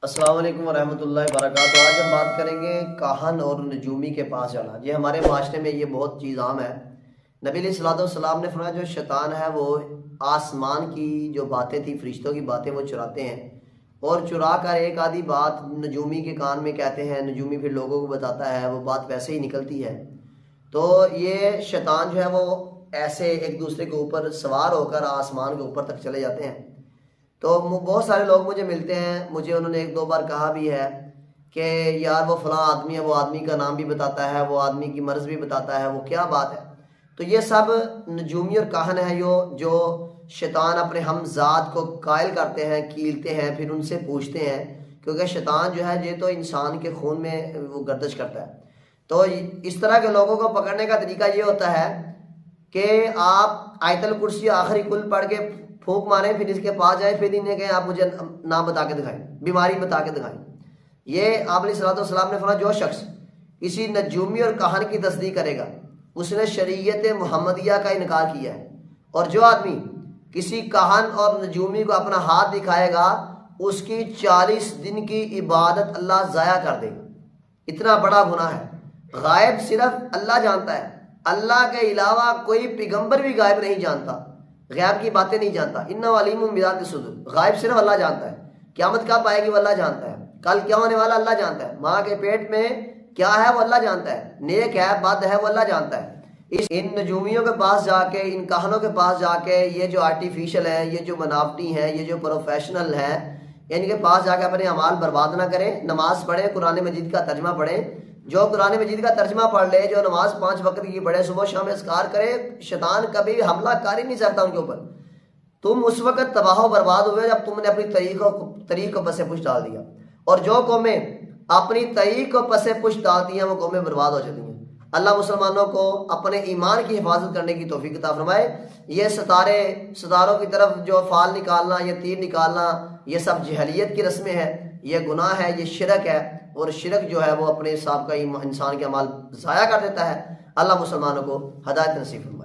السلام علیکم ورحمۃ اللہ وبرکاتہ۔ آج ہم بات کریں گے کاہن اور نجومی کے پاس جانا۔ یہ ہمارے معاشرے میں یہ بہت چیز عام ہے۔ نبی علیہ الصلوۃ والسلام نے فرمایا جو شیطان ہے وہ آسمان کی جو باتیں تھی، فرشتوں کی باتیں وہ چراتے ہیں، اور چرا کر ایک آدھی بات نجومی کے کان میں کہتے ہیں، نجومی پھر لوگوں کو بتاتا ہے، وہ بات ویسے ہی نکلتی ہے۔ تو یہ شیطان جو ہے وہ ایسے ایک دوسرے کے اوپر سوار ہو کر آسمان کے اوپر تک چلے جاتے ہیں۔ تو بہت سارے لوگ مجھے ملتے ہیں، مجھے انہوں نے ایک دو بار کہا بھی ہے کہ یار وہ فلاں آدمی ہے، وہ آدمی کا نام بھی بتاتا ہے، وہ آدمی کی مرض بھی بتاتا ہے، وہ کیا بات ہے؟ تو یہ سب نجومی اور کاہن ہے جو شیطان اپنے ہم ذات کو قائل کرتے ہیں، کیلتے ہیں، پھر ان سے پوچھتے ہیں، کیونکہ شیطان جو ہے یہ تو انسان کے خون میں وہ گردش کرتا ہے۔ تو اس طرح کے لوگوں کو پکڑنے کا طریقہ یہ ہوتا ہے کہ آپ آیت الکرسی آخری کل پڑھ کے پھونک ماریں، پھر اس کے پاس جائیں، پھر انہیں کہیں آپ مجھے نام بتا کے دکھائیں، بیماری بتا کے دکھائیں۔ یہ آپ علیہ الصلوۃ والسلام نے فرمایا جو شخص کسی نجومی اور کاہن کی تصدیق کرے گا اس نے شریعت محمدیہ کا انکار کیا ہے، اور جو آدمی کسی کاہن اور نجومی کو اپنا ہاتھ دکھائے گا اس کی 40 دن کی عبادت اللہ ضائع کر دے گا۔ اتنا بڑا گناہ ہے۔ غائب صرف اللہ جانتا ہے، اللہ کے علاوہ کوئی پیغمبر بھی غائب نہیں جانتا، غیب کی باتیں نہیں جانتا۔ انہ علیم بذات الصدور، غائب صرف اللہ جانتا ہے۔ قیامت کب آئے گی وہ اللہ جانتا ہے، کل کیا ہونے والا اللہ جانتا ہے، ماں کے پیٹ میں کیا ہے وہ اللہ جانتا ہے، نیک ہے بد ہے وہ اللہ جانتا ہے۔ ان نجومیوں کے پاس جا کے، ان کاہنوں کے پاس جا کے، یہ جو آرٹیفیشل ہیں، یہ جو بناوٹی ہیں، یہ جو پروفیشنل ہیں، ان کے پاس جا کے اپنے اعمال برباد نہ کریں۔ نماز پڑھیں، قرآن مجید کا ترجمہ پڑھیں۔ جو قرآن مجید کا ترجمہ پڑھ لے، جو نماز 5 وقت کی پڑھے، صبح شام اذکار کرے، شیطان کبھی حملہ کر ہی نہیں سکتا ان کے اوپر۔ تم اس وقت تباہ و برباد ہوئے جب تم نے اپنی طریق کو پس پش ڈال دیا، اور جو قومیں اپنی طریق کو پس پش ڈالتی ہیں وہ قومیں برباد ہو جاتی ہیں۔ اللہ مسلمانوں کو اپنے ایمان کی حفاظت کرنے کی توفیق عطا فرمائے۔ یہ ستاروں کی طرف جو فال نکالنا، یہ تیر نکالنا، یہ سب جہلیت کی رسمیں ہیں، یہ گناہ ہے، یہ شرک ہے، اور شرک جو ہے وہ اپنے سابقہ انسان کے اعمال ضائع کر دیتا ہے۔ اللہ مسلمانوں کو ہدایت نصیب فرمائے۔